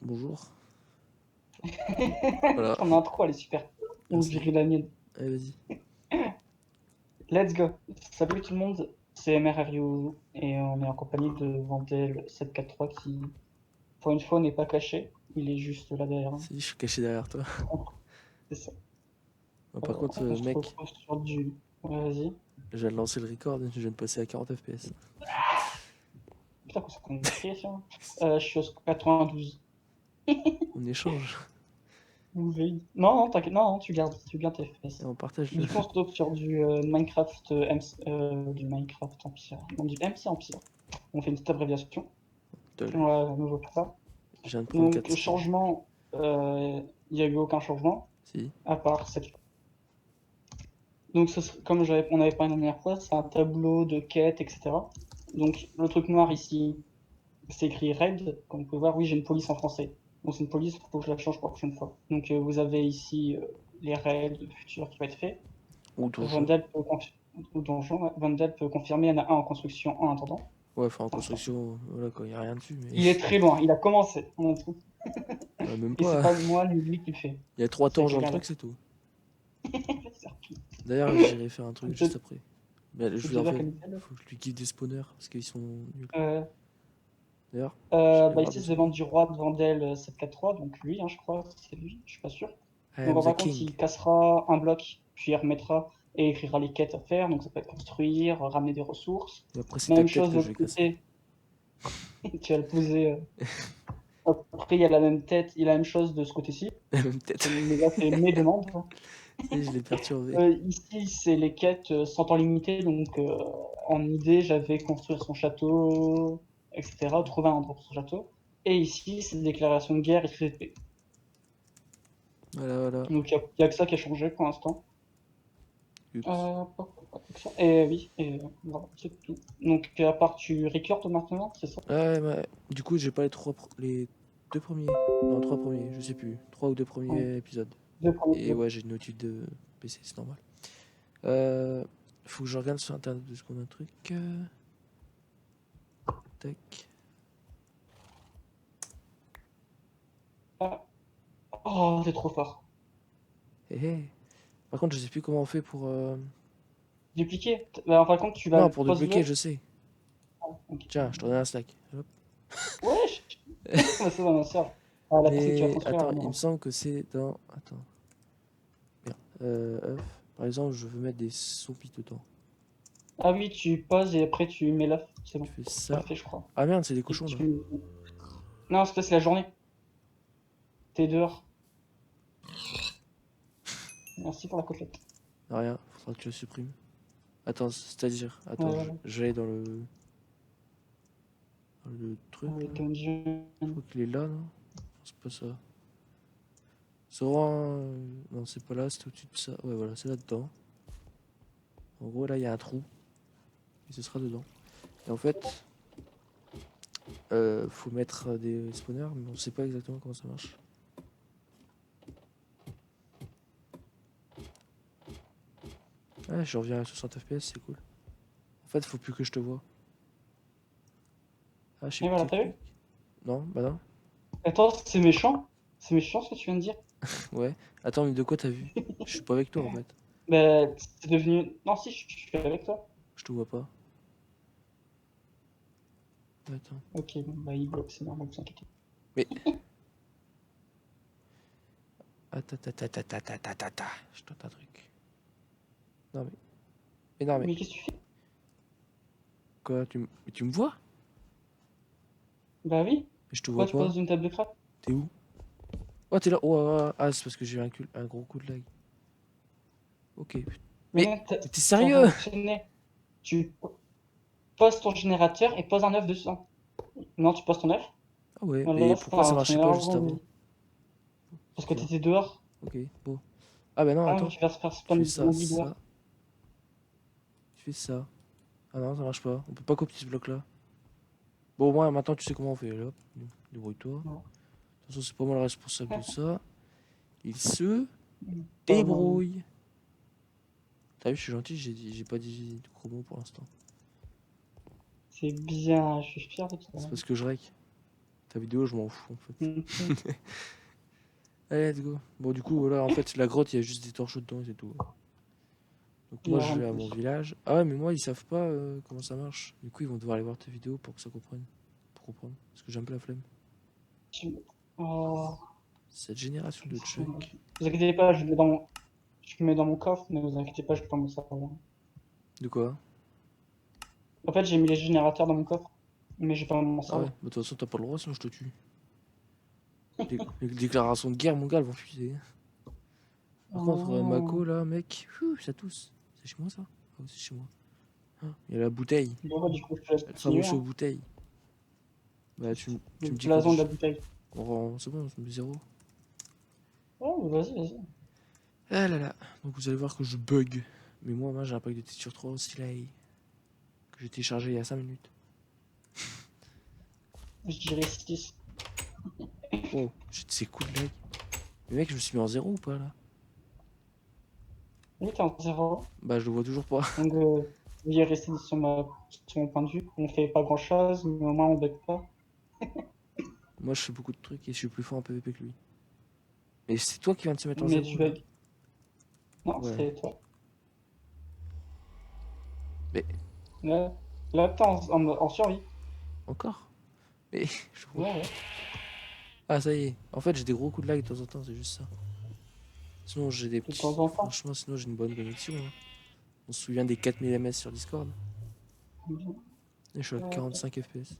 Bonjour. Voilà. Ton intro, elle est super. On Merci. dirait la mienne. Allez, vas-y. Let's go. Salut tout le monde, c'est MRRU et on est en compagnie de Vandel 743 qui, pour une fois, n'est pas caché. Il est juste là derrière. Si, je suis caché derrière toi. C'est ça. Bon, par contre, On se mec, retrouve sur du. Ouais, vas-y. je viens de lancer le record, je viens de passer à 40 FPS. Putain, qu'on s'est connexion. Je suis au 92. On échange Oui. Non, non, t'inquiète, non, non, tu gardes tes et FPS. on partage le. Du coup, on se retrouve sur du Minecraft du Minecraft Empire. Non, du MC Empire. On fait une petite abréviation. Lol. Ouais, nouveau ça. Je viens de prendre Donc, 4 le skins. changement, il n'y a eu aucun changement, Si. à part cette. Donc, comme on avait parlé la dernière fois, c'est un tableau de quêtes, etc. Donc, le truc noir ici, c'est écrit raid. Comme vous pouvez voir, oui, j'ai une police en français. Donc, c'est une police, il faut que je la change pour la prochaine fois. Donc, vous avez ici les raids futurs qui vont être faits. Ou donjon. Vandal peut, ou donjon, ouais. Vandal peut confirmer, il y en a un en construction en attendant. Ouais, enfin en Pour l'instant. construction, voilà quoi, y a rien dessus, mais. Il est très loin, il a commencé. Même Et c'est pas. pas moi, lui qui le fait. Il y a 3 C'est torches dans le quelqu'un truc, d'autre. c'est tout. D'ailleurs, j'irai faire un truc juste C'est après. Mais je vous en déjà fais. comme nickel. Faut que je lui kiffe des spawners parce qu'ils sont nuls. Euh, D'ailleurs, je vais Bah voir ici, 2 c'est secondes. demande du roi de Vandel 743, donc lui, hein, je crois, c'est lui, je suis pas sûr. I Donc am the par contre, king. il cassera un bloc, puis il remettra et écrira les quêtes à faire, donc ça peut être construire, ramener des ressources. Et après, c'est ta Même tête chose de que je l'autre vais casser. côté, tu vas le poser. Après, il y a la même tête, il y a la même chose de ce côté-ci, La même tête. mais là, c'est mes demandes. Ça y est, je l'ai perturbé. Ici, c'est les quêtes sans temps limité, donc en idée, j'avais construire son château, etc., trouver un endroit pour son château. Et ici, c'est déclaration de guerre et traité de paix. Voilà, voilà. Donc il n'y a que ça qui a changé pour l'instant. Oups. Et oui, et voilà, c'est tout. Donc à part tu recordes maintenant, c'est ça? Ouais, ouais. Du coup, j'ai pas les 2 premiers. Non, 3 premiers, je sais plus. 3 ou 2 Ouais, premiers épisodes. deux premiers Et épisodes. ouais, j'ai une notude de PC, c'est normal. Euh, Faut que je regarde sur internet de ce qu'on a un truc. Tac. Ah. Oh, t'es trop fort. Hé hé. Par contre, je sais plus comment on fait pour. Dupliquer? Bah, en fin de compte, tu vas Non, le pour débloquer, pose-le. je sais. Ah, ok. Tiens, je te redonne un snack. Hop. Ouais, bah, c'est dans ma sœur. Ah, la PC que tu vas Mais construire, attends, il me non. semble que c'est dans. Attends. Merde. Œuf. Par exemple, je veux mettre des soupis dedans. Ah oui, tu poses et après tu mets l'œuf. C'est Je bon. fais Ça le ça. fait, je crois. Ah merde, c'est des Et cochons là. Non, c'est la journée. T'es dehors. Merci pour la côtelette. Ah, rien, faudra que tu le supprimes. Attends, c'est-à-dire. Attends, Ouais, je vais aller dans le truc ouais, là. dungeon. Je crois qu'il est là, non? C'est pas ça. Zoran. Non, c'est pas là, c'est au-dessus de ça. Ouais, voilà, c'est là-dedans. En gros, là, il y a un trou. Et ce sera dedans. Et en fait, faut mettre des spawners, mais on sait pas exactement comment ça marche. Ah, je reviens à 60 FPS, c'est cool. En fait, faut plus que je te vois. Ah, je sais Et voilà, peut-être t'as vu? que. Non, bah non. Attends, c'est méchant. C'est méchant ce que tu viens de dire. Ouais. Attends, mais de quoi t'as vu? Je suis pas avec toi en fait. Bah, c'est devenu. Non, si, je suis avec toi. Je te vois pas. Attends. Ok, bon, bah, il bloque, c'est normal, vous inquiétez. Mais. Attends, attends, attends, attends, attends, attends, attends. Je tente un truc. Non mais. Mais non mais. Mais qu'est-ce que tu fais? Quoi, mais tu me vois? Bah oui. Mais je te Pourquoi vois tu pas. poses une table de craft? T'es où? Oh, t'es là. Oh, ah, c'est parce que j'ai eu un gros coup de lag. Ok. Mais Mais. non, Mais t'es ça va sérieux? fonctionner. Tu poses ton générateur et poses un œuf dessus. Non, tu poses ton œuf. Ah ouais. Là, Mais ça pourquoi a ça marchait fonctionné pas juste avant, avant? oui. Parce C'est que bizarre. t'étais dehors. Ok, bon. Ah bah non, Ah, attends. tu vas se faire Tu spam fais de ça, zombies ça. dehors. Tu fais ça. Ah non, ça marche pas. On peut pas copier ce bloc là. Bon, au moins maintenant tu sais comment on fait. Hop, débrouille-toi. De Non. toute façon, c'est pas moi le responsable de ça. Il se Pas moi. débrouille. T'as vu, je suis gentil, j'ai pas dit de gros mots pour l'instant. C'est bien, je suis fier de toi. C'est parce que je rec. Ta vidéo, je m'en fous en fait. Mhm. Allez, let's go. Bon, du coup, voilà, en fait, la grotte, il y a juste des torches dedans et c'est tout. Donc, Il y moi, a je rien de vais à mon plus. village. Ah ouais, mais moi, ils savent pas comment ça marche. Du coup, ils vont devoir aller voir tes vidéos pour que ça comprenne. Pour comprendre. Parce que j'ai un peu la flemme. Euh, Cette génération de Chuck. Vous inquiétez pas, je le mets dans mon coffre, mais vous inquiétez pas, je vais pas m'en servir. De quoi? En fait, j'ai mis les générateurs dans mon coffre, mais je vais pas m'en Ah ouais, servir. bah, de toute façon, t'as pas le droit, sinon je te tue. Les déclarations de guerre, mon gars, elles vont fuser. Par contre, Oh. Mako, là, mec, ça tousse. C'est chez moi, ça? Ah oui, c'est chez moi. Ah, il y a la bouteille. Bon, bah, du coup, je te laisse Le continuer. famoso Hein. bouteille. Bah, tu Le me dis quand blason de je... la bouteille. C'est bon, je me mets zéro. Oh, vas-y, vas-y. Ah là là. Donc vous allez voir que je bug. Mais moi j'ai un pack de texture 3 stylé. Que j'ai téléchargé il y a 5 minutes. Je dirais 6. Oh, j'ai de ces coups de lag. Mais mec, je me suis mis en zéro ou pas là? Oui, t'es en 0. Bah, je le vois toujours pas. Donc, vous y rester sur mon point de vue. On fait pas grand chose, mais au moins on bug pas. Moi, je fais beaucoup de trucs et je suis plus fort en PvP que lui. Mais c'est toi qui viens de se mettre en Mais zéro tu là. bugs. Non, Ouais. c'est toi. Mais Là, là t'es en survie. encore? Mais je vois. Ouais, ouais. Ah, ça y est. En fait, j'ai des gros coups de lag de temps en temps, c'est juste ça. Sinon, j'ai des De temps petits. en temps. Franchement, sinon, j'ai une bonne connexion, hein. On se souvient des 4000 ms sur Discord. Et je suis à 45 FPS.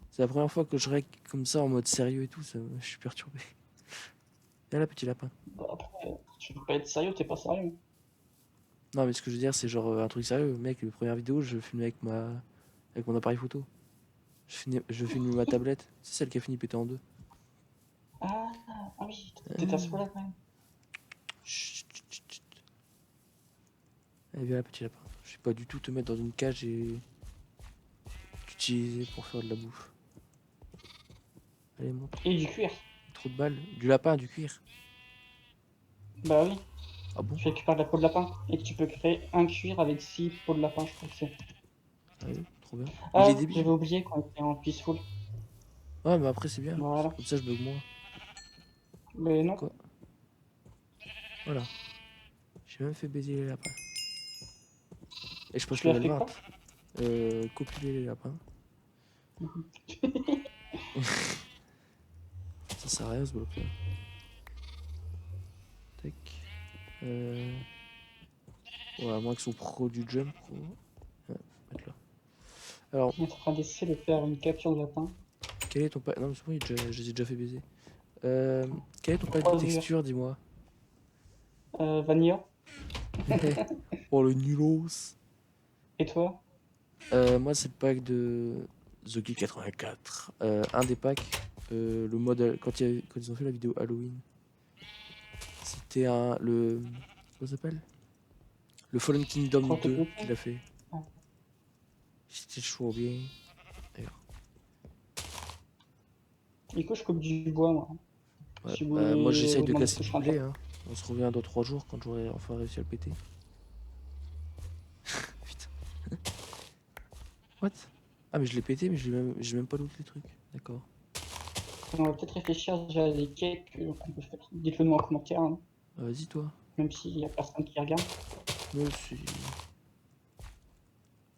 C'est la première fois que je règle comme ça en mode sérieux et tout, je suis perturbé. Et là, petit lapin. Bah, après, tu peux pas être sérieux, t'es pas sérieux. Non, mais ce que je veux dire, c'est genre un truc sérieux. Mec, les premières vidéos, je filmais avec mon appareil photo. Je filme ma tablette. C'est celle qui a fini pété en deux. Ah, ah oui, t'étais à ce Ah. point-là quand même. Chut, chut, chut, chut. Allez, viens là, petit lapin. Je vais pas du tout te mettre dans une cage et t'utiliser pour faire de la bouffe. Allez, monte. Et du cuir. Trop de balles. Du lapin, du cuir. Bah oui, Ah bon? tu récupères de la peau de lapin. Et tu peux créer un cuir avec 6 peaux de lapin, je crois que c'est. Ah oui, trop bien. Il est Ah, débile. j'avais oublié qu'on était en peaceful. Ouais, mais après, c'est bien. Voilà. Comme ça, je bug moins. Mais non, Quoi? Voilà. J'ai même fait baiser les lapins. Et je passe tu l'as level fait 20. quoi? Copuler les lapins. Ça sert à rien ce bloc là. Tac. Ouais, à moins que son pro du jump. Ouais, mettre là. Alors, On est en train d'essayer de faire une capture de lapin. quel est ton pack? Non, mais c'est bon, je les ai déjà fait baiser. Quel est ton pack de Croisure. texture, dis-moi? Vanilla. Oh le nulos. Et toi? Moi, c'est le pack de The Geek 84. Un des packs, le mode. Quand ils ont fait la vidéo Halloween, c'était comment ça s'appelle? Le Fallen Kingdom Crotte 2 de qu'il a fait. Ah. C'était chaud bien. D'ailleurs. Du coup, je coupe du bois, moi. Ouais, Si vous bah, moi voulez j'essaye vous de demander ce casser que je le suis en train de boulet. faire. Hein. On se revient dans 3 jours quand j'aurai enfin réussi à le péter. Putain. What? Ah, mais je l'ai pété, mais j'ai même pas looté les trucs. D'accord. On va peut-être réfléchir déjà à des quêtes qu'on peut faire. Dites-le nous en commentaire, hein, Vas-y, toi. même s'il y a personne qui regarde. Moi aussi.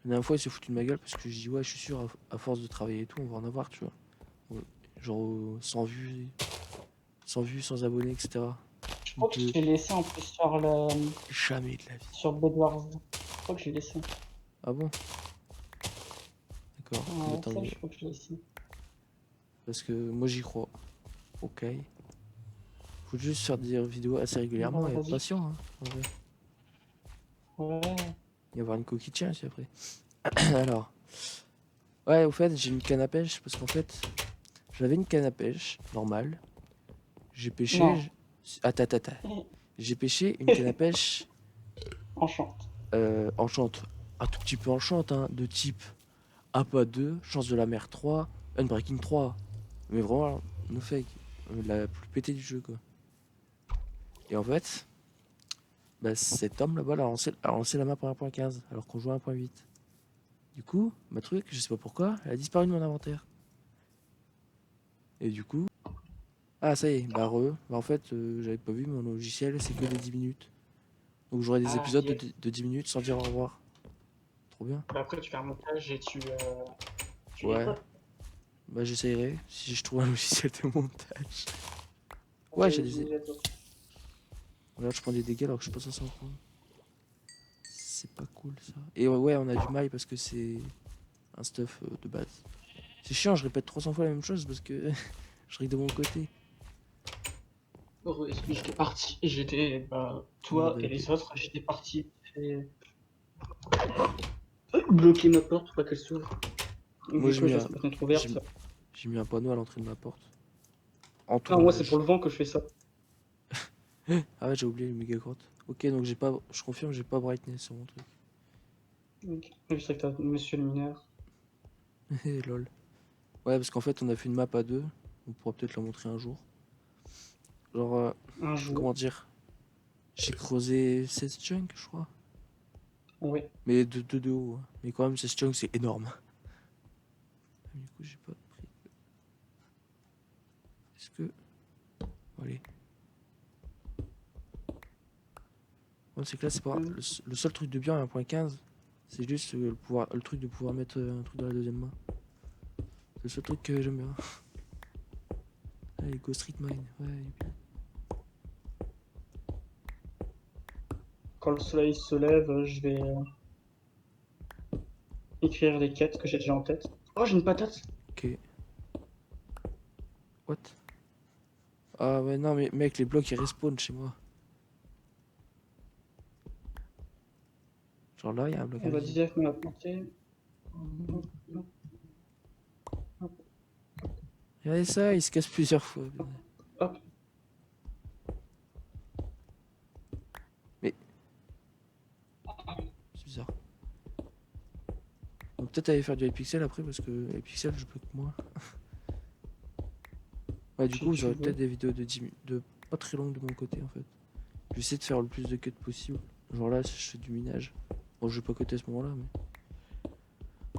La dernière fois, il s'est foutu de ma gueule parce que je dis, ouais, je suis sûr, à force de travailler et tout, on va en avoir, tu vois. Ouais. Genre, sans vues, sans abonnés, etc. Je crois Donc, que je l'ai laissé en plus jamais de la vie. sur Bedwars. Je crois que je l'ai laissé. Ah bon? D'accord. Bah, Ouais, tant ça, mieux. je crois que je l'ai laissé. Parce que moi, j'y crois. Ok. Faut juste faire des vidéos assez régulièrement Bah, et être vas-y. patient, hein, en vrai. Ouais. Et avoir une coquille de chien aussi après. Alors. Ouais, au fait, j'ai une canne à pêche parce qu'en fait, j'avais une canne à pêche normale. J'ai pêché. Non. Attends, attends, attends. J'ai pêché une canne à pêche Enchante. enchante. Un tout petit peu enchante, hein, de type APA 2, chance de la mer 3, Unbreaking 3. Mais vraiment, no fake. La plus pétée du jeu, quoi. Et en fait, bah, cet homme là-bas a lancé la map en 1.15 alors qu'on joue à 1.8. Du coup, ma truc, je sais pas pourquoi, elle a disparu de mon inventaire. Et du coup... Ah, ça y est, bah re. Bah en fait, j'avais pas vu mon logiciel, c'est que des 10 minutes. Donc j'aurai des Ah, épisodes yes. de 10 minutes sans dire au revoir. Trop bien. Bah, après, tu fais un montage et tu Ouais, écoutes. bah j'essayerai si je trouve un logiciel de montage. Ouais, j'ai J'ai des... mis à toi. Là, je prends des dégâts alors que je suis pas censé en prendre. C'est pas cool ça. Et ouais, on a du mail parce que c'est un stuff de base. C'est chiant, je répète 300 fois la même chose parce que je ris de mon côté. Heureux, j'étais parti. J'étais, bah, toi et Bordel. les autres, j'étais parti. Et bloquer ma porte pour pas qu'elle s'ouvre. Donc, Moi, du coup, je laisse ma fenêtre ouverte. j'ai mis un panneau à l'entrée de ma porte. Non, moi, c'est pour Entourage. le vent que je fais ça. Ah ouais, j'ai oublié le méga grotte. Ok, donc j'ai pas... Je confirme, j'ai pas brightness sur mon truc. Ok. Je sais que t'as Monsieur le mineur. Lol. Ouais, parce qu'en fait, on a fait une map à deux. On pourra peut-être la montrer un jour. Genre, Un jour. comment dire? J'ai creusé 16 chunks, je crois. Ouais. Mais de haut. Hein. Mais quand même, 16 chunks, c'est énorme. Du coup, j'ai pas pris. Est-ce que. Allez. Ouais, c'est que là, c'est pas. Le seul truc de bien à 1.15, c'est juste le truc de pouvoir mettre un truc dans la deuxième main. C'est le seul truc que j'aime bien. Allez, Go Street Mine. Ouais, youpi. Quand le soleil se lève, je vais écrire les quêtes que j'ai déjà en tête. Oh, j'ai une patate. Ok. What? Ah ouais, non, mais mec, les blocs ils respawn chez moi. Genre là, il y a un bloc On va invisible. directement la planter. Regardez ça, il se casse plusieurs fois. Hop. Mais c'est bizarre. Donc peut-être aller faire du Hypixel après parce que Hypixel je peux que moi. Ouais, du Si coup, vous tu aurez veux. peut-être des vidéos de 10 minutes, de pas très longues de mon côté en fait. Je vais essayer de faire le plus de cuts possible. Genre là, si je fais du minage. Bon, je vais pas cutter à ce moment-là, mais.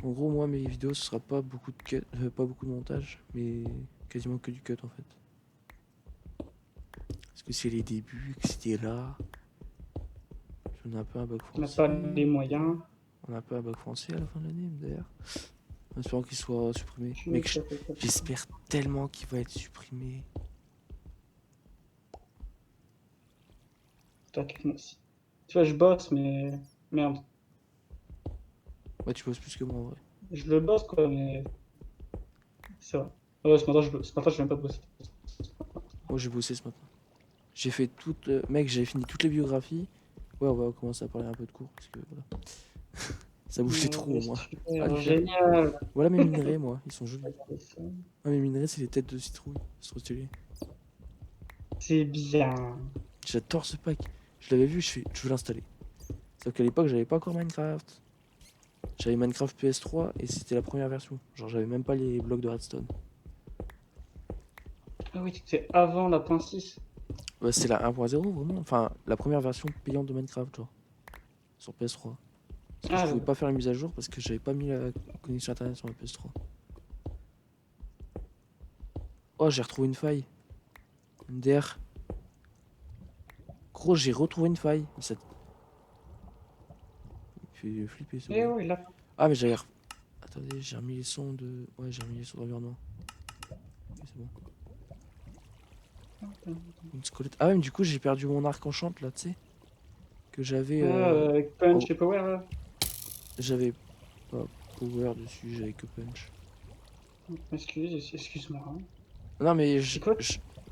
En gros, moi, mes vidéos, ce sera pas beaucoup de cut, pas beaucoup de montage, mais quasiment que du cut en fait. Parce que c'est les débuts, etc. On a un peu un bac On n'a français. pas les moyens. On a un peu un bac français à la fin de l'année d'ailleurs. En espérant qu'il soit supprimé. Tu Mec, ça fait pas. j'espère tellement qu'il va être supprimé. T'inquiète, moi aussi. Tu vois, je bosse, mais merde. Ouais, tu bosses plus que moi en vrai. Je le bosse, quoi, mais c'est vrai. Ce matin, je vais même pas bosser. Moi, j'ai bossé ce matin. J'ai fait toute. Mec, j'avais fini toutes les biographies. Ouais, on va commencer à parler un peu de cours parce que voilà. Ça bouge les trous au moins. Ah, Super, du fer. génial. Voilà mes minerais, moi. Ils sont jolis. Regardez ça. Ah, mes minerais, c'est les têtes de citrouille. C'est trop stylé. C'est bien. J'adore ce pack. Je l'avais vu, je veux l'installer. Sauf qu'à l'époque, j'avais pas encore Minecraft. J'avais Minecraft PS3 et c'était la première version. Genre, j'avais même pas les blocs de redstone. Ah oui, c'était avant la point 6. Ouais, c'est la 1.0 vraiment. Enfin, la première version payante de Minecraft, genre. Sur PS3. Parce que je Ah, pouvais pas faire la mise à jour parce que j'avais pas mis la connexion internet sur la PS3. Oh, j'ai retrouvé une faille. MDR. Gros, j'ai retrouvé une faille. Ça fait flipper ce eh bruit. oui, là. Ah, mais j'avais. Attendez, j'ai remis les sons de. Ouais, j'ai remis les sons d'environnement. Ok, c'est bon. Une squelette. Ah, ouais, mais du coup, j'ai perdu mon arc enchant là, tu sais. Que j'avais. Avec Punch et Power, là. J'avais pas power dessus, j'avais que punch. Excuse-moi. Hein. Non, mais C'est quoi,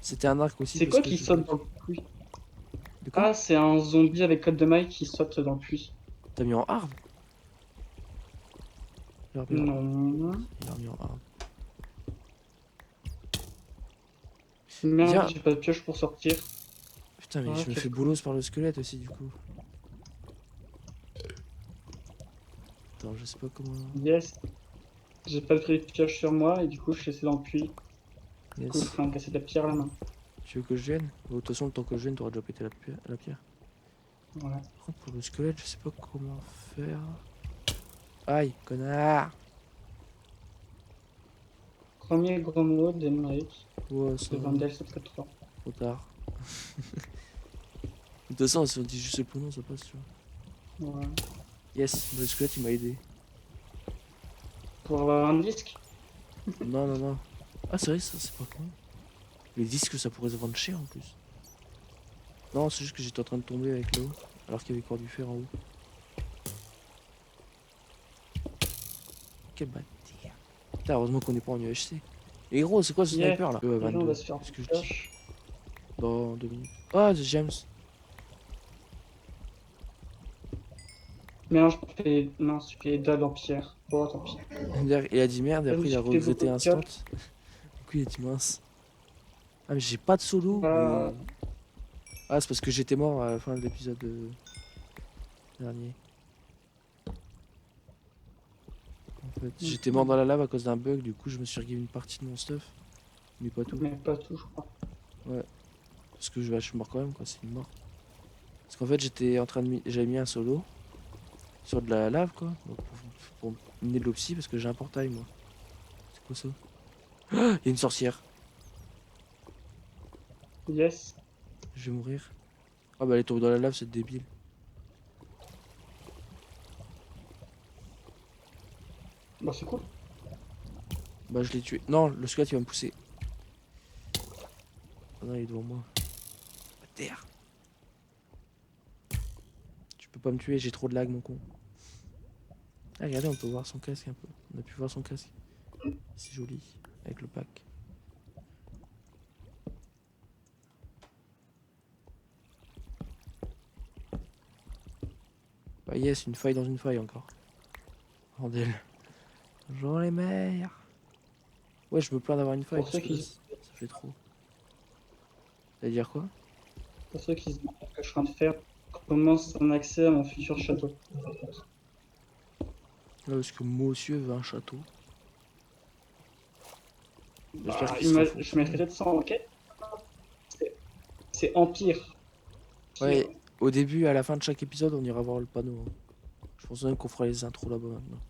c'était un arc aussi c'est parce quoi que qui je saute bloque. dans le puits? De quoi? Ah, c'est un zombie avec code de maille qui saute dans le puits. T'as mis en hard? Il a remis en hard. Non. Il a remis en hard. Merde, Viens! j'ai pas de pioche pour sortir. Putain, mais Ah, je me quel fais con. bolos par le squelette aussi, du coup. Attends, je sais pas comment. Yes. J'ai pas de pioche sur moi et du coup, je suis laissé dans le puits. Du coup, je Yes. ferai un casser de la pierre à la main. Tu veux que je vienne? Bon, de toute façon, le temps que je vienne, t'auras déjà pété la pierre. Voilà. Par contre, pour le squelette, je sais pas comment faire. Aïe, connard! Premier gros mot d'Emmerich. Ouais, ça De va, Vandel, c'est peut-être 3. trop tard. De toute façon, si on dit juste le prénom, ça passe, tu vois. Ouais. Yes, le squelette, il m'a aidé. Pour avoir un disque. Non, non, non. Ah, c'est vrai, ça, c'est pas con. Les disques, ça pourrait se vendre cher en plus. Non, c'est juste que j'étais en train de tomber avec l'eau, alors qu'il y avait encore du fer en haut. Quel bâtard. Putain, heureusement qu'on est pas en UHC. Et gros, c'est quoi ce Yeah. sniper là? Déjà, on 22. va se faire Qu'est-ce que je dis? flash. Dans 2 minutes. Ah, c'est James. Mélange fait. Mince, tu fais dalle en pierre. Bon, tant pis. Il a dit merde et Je me après il a suis fait regretté beaucoup de instant. cap. Du coup, il a dit mince. Ah, mais j'ai pas de solo. Bah, Mais... Ah, c'est parce que j'étais mort à la fin de l'épisode dernier. En fait, j'étais mort dans la lave à cause d'un bug, du coup, je me suis regagné une partie de mon stuff. Mais pas tout. mais pas tout, je crois. Ouais. Parce que je suis mort quand même, quoi. C'est une mort. Parce qu'en fait, j'étais en train de. J'avais mis un solo sur de la lave, quoi. Donc, pour mener de l'opsie, parce que j'ai un portail, moi. C'est quoi ça? Ah, il y a une sorcière. Yes. Je vais mourir. Ah, bah, elle est tombée dans la lave, c'est débile. Bah, c'est cool. Bah, je l'ai tué. Non, le squelette, il va me pousser. Ah non, il est devant moi. À terre. Tu peux pas me tuer, j'ai trop de lag, mon con. Ah, regardez, on peut voir son casque un peu. On a pu voir son casque. C'est joli. Avec le pack. Bah, yes, une faille dans une faille encore. Bordel. Bonjour les mères. Ouais, je me plains d'avoir une faille Pour parce ceux que là, qui, ça fait trop. Ça veut dire quoi? pour ceux qui se demandent ce que je suis en train de faire, commence un accès à mon futur château. Là, parce que monsieur veut un château. J'espère Bah, qu'il sera faux. je mettrais peut-être ça en quête. C'est Empire. Ouais, au début, à la fin de chaque épisode, on ira voir le panneau, hein. Je pense même qu'on fera les intros là-bas maintenant.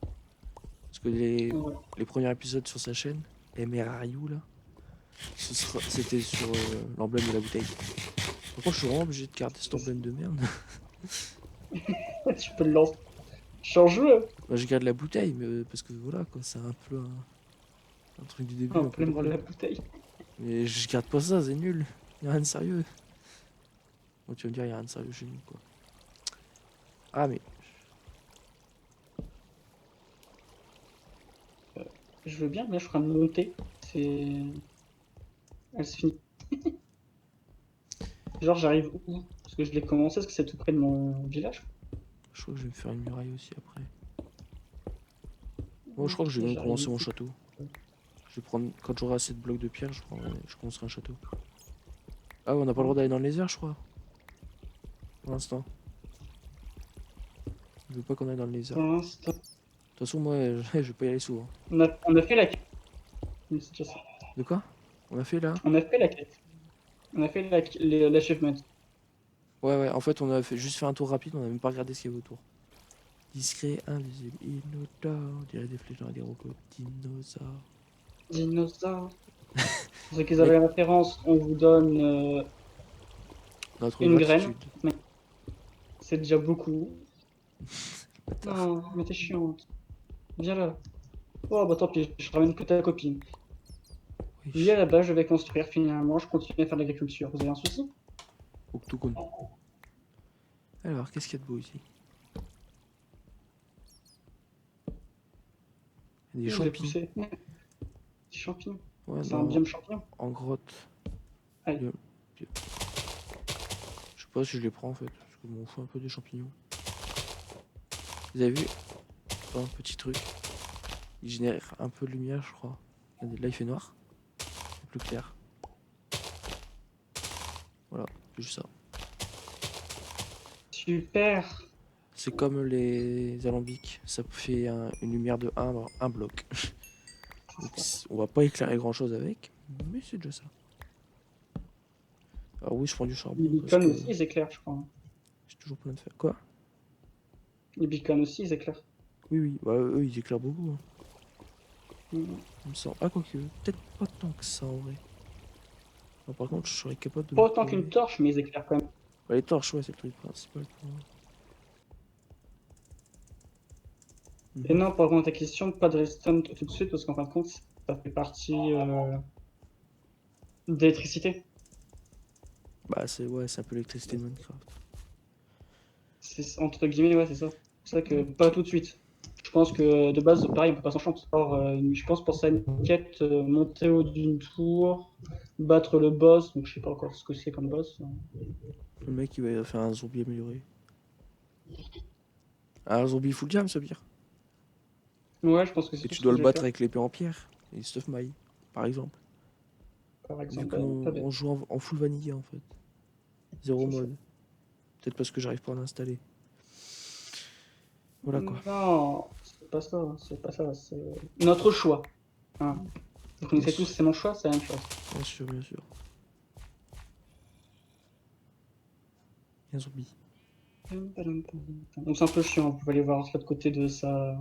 Parce que Ouais. les premiers épisodes sur sa chaîne, MRIU là, c'était sur l'emblème de la bouteille. Par contre, je suis vraiment obligé de garder cet emblème de merde. Tu peux le lancer. Change jeu. Bah, je garde la bouteille, mais parce que voilà quoi, c'est un peu un truc du début Un un peu problème de drôle. la bouteille. Mais je garde pas ça, c'est nul. Y'a rien de sérieux. Bon, tu vas me dire, y'a rien de sérieux chez nous quoi. Ah, mais Je veux bien, mais je suis en train de monter. C'est. Elle se finit. Genre, j'arrive où? Parce que je l'ai commencé, parce que c'est tout près de mon village. je crois que je vais me faire une muraille aussi après. Bon, je crois que je vais même J'arrive commencer mon ici. château. Je vais prendre, quand j'aurai assez de blocs de pierre, je commencerai un château. Ah, ouais, on n'a pas le droit d'aller dans le laser, je crois. Pour l'instant. Je veux pas qu'on aille dans le laser. Pour De l'instant. toute façon, moi, je vais pas y aller souvent. On a fait la quête. Mais c'est déjà ça. De quoi? On a fait là? On a fait la quête. On a fait l'achievement. Ouais, ouais, en fait, on a juste fait un tour rapide, on a même pas regardé ce qu'il y avait autour. Discret, invisible, inodore, on dirait des flèches dans des robots, dinosaures. Dinosaure. Pour ceux qui avaient la référence, on vous donne Notre une graine. gratitude. Mais c'est déjà beaucoup. Bâtard. Non, mais t'es chiante. Viens là. Oh bah tant pis, je ramène que ta copine. Oui, Oui, à la base, je vais construire finalement, je continue à faire de l'agriculture. Vous avez un souci? Octogone. Alors, qu'est-ce qu'il y a de beau ici? Il y a des Vous avez champignons. poussé. Des champignons. Ouais, C'est un biome champignon. en grotte. Allez. Je sais pas si je les prends en fait, parce que je m'en fous un peu des champignons. Vous avez vu? Un petit truc. Il génère un peu de lumière, je crois. Regardez, là, il fait noir. C'est plus clair. Voilà, c'est juste ça. Super. C'est comme les alambics, ça fait une lumière de un bloc. Donc, on va pas éclairer grand chose avec, mais c'est déjà ça. Alors oui, je prends du charbon Les parce beacons que aussi, ils éclairent, je crois. j'ai toujours plein de fer. Quoi? Les beacons aussi, ils éclairent. Oui, oui, bah, eux ils éclairent beaucoup, hein. Mm. Il me semble. Ah, quoique, peut-être pas tant que ça en vrai. Non, par contre, je serais capable de Pas me autant qu'une trouver. torche, mais ils éclairent quand même. Ouais, les torches, ouais, c'est le truc principal pour moi. Et Mhm. non, pour répondre à ta question, pas de redstone tout de suite, parce qu'en fin de compte, ça fait partie d'électricité. Bah, c'est ouais, c'est un peu l'électricité de Minecraft. C'est entre guillemets, ouais, c'est ça. C'est ça que pas Ok. tout de suite. Je pense que de base, pareil, on peut pas s'enchanter. Or, je pense pour ça une quête, monter au d'une tour, battre le boss, donc je sais pas encore ce que c'est comme boss. Le mec, il va faire un zombie amélioré. Un zombie full jam, ça veut dire. Ouais, je pense que c'est Et tout tu ce dois que le je vais battre faire, avec l'épée en pierre et stuff maille, par exemple. par Vu exemple. Pas qu'on bête. on joue en full vanilla en fait. Zéro C'est ça. mode. Peut-être parce que j'arrive pas à l'installer. Voilà quoi. Non, c'est pas ça, c'est pas ça, c'est notre choix. Hein. Vous Bien connaissez tous, sûr, c'est mon choix, c'est la même chose. bien sûr, bien sûr. Un zombie. Donc c'est un peu chiant, vous pouvez aller voir l'autre côté de ça.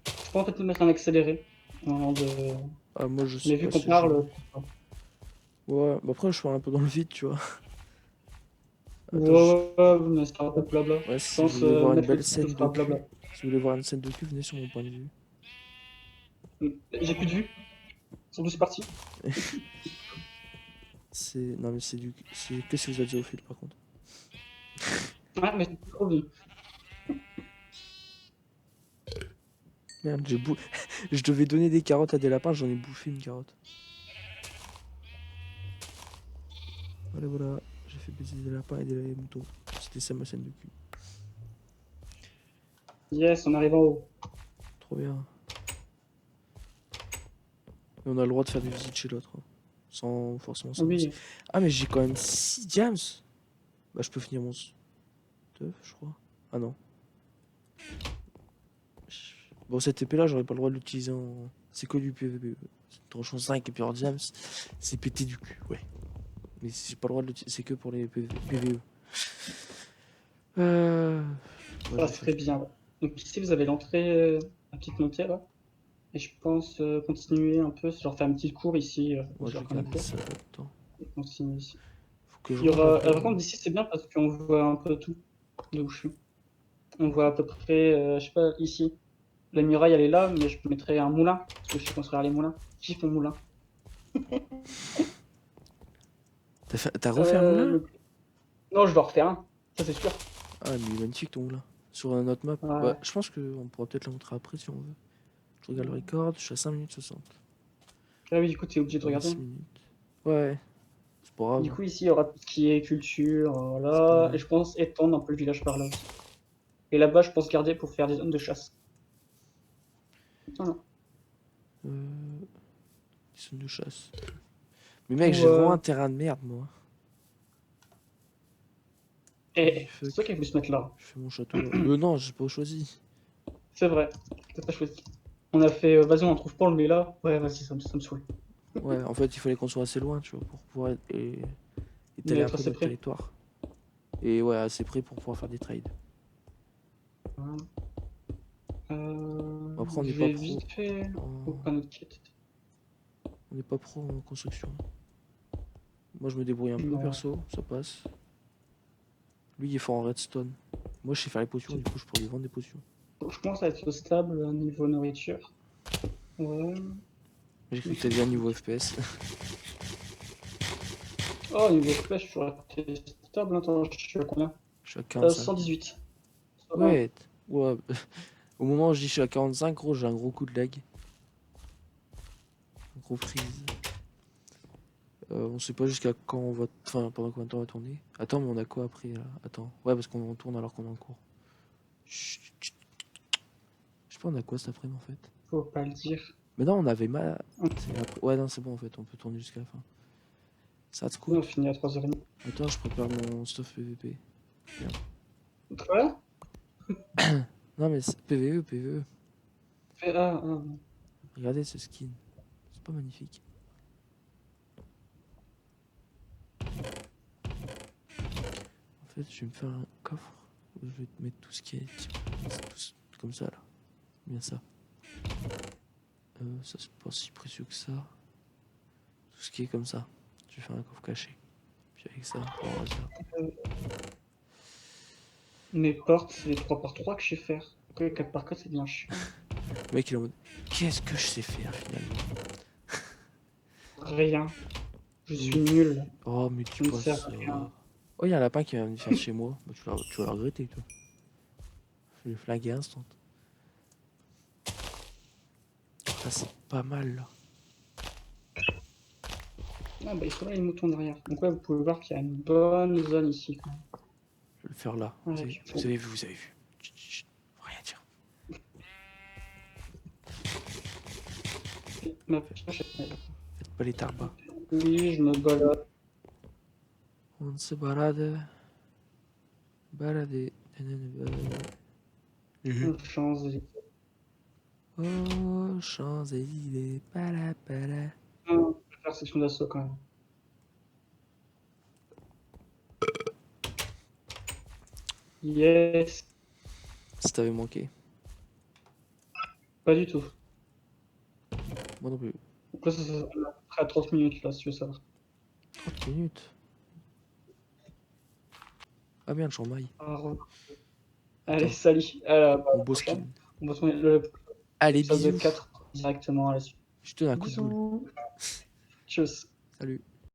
Je peux en fait mettre un accéléré. Avant de... Ah, moi je sais Mais vu pas qu'on si je vais. parle. Ouais, bah après je suis un peu dans le vide, tu vois. Attends, Ouais, ouais, mais ça sera pas de blabla. ouais, Je si vous pense voulez voir une mettre le belle titre, ce scène de sera cul, blabla. si vous voulez voir une scène de cul, venez sur mon point de vue. J'ai plus de vue, surtout c'est parti. C'est. Non, mais c'est du. C'est que si vous êtes zoophile par contre. Ouais, mais c'est trop vu. Merde, je devais donner des carottes à des lapins, j'en ai bouffé une carotte. Voilà, voilà. J'ai fait baiser des lapins et des moutons. C'était ça ma scène de cul. Yes, on arrive en haut. Trop bien. Et on a le droit de faire des visites chez l'autre. Hein, sans forcément s'avancer. Oui, Ah, mais j'ai quand même 6 diams. Bah, je peux finir mon stuff, je crois. Ah non. Bon, cette épée là, j'aurais pas le droit de l'utiliser en. C'est que du PVP. Tranchant 5 et puis hors diams, c'est pété du cul, ouais. Mais j'ai pas le droit de l'utiliser, c'est que pour les PVE. Ouais, ça je serait cherche. bien. Ouais. Donc ici, vous avez l'entrée, la petite montée là. Et je pense continuer un peu, genre faire une petite cour ici, Moi, je sur vais qu'on est garder court. ça là-dedans. Et continuer ici. Faut que je Il y range aura... un peu. par contre, d'ici, c'est bien parce qu'on voit un peu tout de où je suis. On voit à peu près, je sais pas, ici. La muraille, elle est là, mais je mettrais un moulin, parce que je sais construire les moulins. Qui font moulin? T'as refait un moulin? Le... Non, je dois refaire un, ça c'est sûr. Ah, mais il est magnifique ton moulin. Sur notre map. Bah, Ouais. je pense qu'on pourra peut-être la montrer après si on veut. Je regarde le record, je suis à 5 minutes 60. Ah oui, du coup, tu es obligé de Dans regarder. 6 minutes. Ouais, c'est pas grave. Du Hein. coup, ici, il y aura tout ce qui est culture, C'est pas voilà. Et grave. je pense étendre un peu le village par là aussi. Et là-bas, je pense garder pour faire des zones de chasse. Voilà. Euh, Des zones de chasse. Mais mec, Ou, j'ai vraiment un terrain de merde, moi. Holy c'est fuck. toi qui as voulu se mettre là. Je fais mon château là. Non, j'ai pas choisi. C'est vrai. T'as pas choisi. On a fait, vas-y, on en trouve pas, on le met là. Ouais, vas-y, ça me saoule. Ouais, en fait, il fallait qu'on soit assez loin, tu vois, pour pouvoir Mais étaler un être peu assez notre près. territoire. Et ouais, assez près pour pouvoir faire des trades. Voilà. Bon, après, on n'est Je pas vais pro vite fait. en... Open notre quête. On n'est pas pro en construction. Moi, je me débrouille un peu, Non. perso, ça passe. Lui, il est fort en redstone. Moi, je sais faire les potions, du coup, je pourrais lui vendre des potions. Je commence à être stable niveau nourriture. Ouais. J'ai cru que t'avais un niveau FPS. Oh, niveau FPS, je suis resté stable. Attends, je suis à combien? Je suis à 45. 118. Ça va. Ouais, ouais. Au moment où je dis je suis à 45, gros, j'ai un gros coup de lag. Un gros freeze. On sait pas jusqu'à quand on va. Enfin, pendant combien de temps on va tourner. Attends, mais on a quoi après là? Attends. Ouais, parce qu'on tourne alors qu'on est en cours. Chut, chut. Je sais pas, on a quoi cet après-midi en fait. Faut pas le dire. Mais non, on avait mal. Ouais, non, c'est bon en fait, on peut tourner jusqu'à la fin. Ça te On coûte. finit à 3h30. Attends, je prépare mon stuff PVP. Merde. Quoi? Non, mais c'est PVE, PVE. Ah. Regardez ce skin. C'est pas magnifique. En fait, je vais me faire un coffre où je vais te mettre tout ce qui est type. C'est tout comme ça là. Bien ça. Ça c'est pas si précieux que ça. Tout ce qui est comme ça. Je vais faire un coffre caché. Puis avec ça, on va dire. Mes portes, c'est les 3x3 que je sais faire. Après, les 4x4, c'est bien chiant. Le mec il est en mode qu'est-ce que je sais faire finalement? Rien. Je suis nul. Oh mais tu Je ne passes. sais rien. Oh il y a un lapin qui va venir faire chez moi. Bah, tu vas le regretter toi. Je vais le flinguer instant. Ça c'est pas mal là. Ah bah il faudrait les moutons derrière. Donc ouais, vous pouvez voir qu'il y a une bonne zone ici. Quand même. Je vais le faire là. Ouais, Vous avez vu, vous avez vu. Chut, chut, faut rien dire. Ma pioche, Faites pas les tarbas. oui, je me balade. On se balade. Balader. Champs-Élysées. Oh, Champs-Élysées. Pala, pala. Non, je vais faire session d'assaut quand même. Yes. Ça t'avait manqué. Pas du tout. Moi non plus. Donc là, ça sera à 30 minutes là, si tu veux savoir. 30 minutes. Ah merde, j'en maille. Allez, salut. À la Mon beau skin. prochaine. On va tourner Allez, l'épisode bisous. 4 directement à la suite. Je te donne un coup de boule. Bisous. Tchuss. Salut.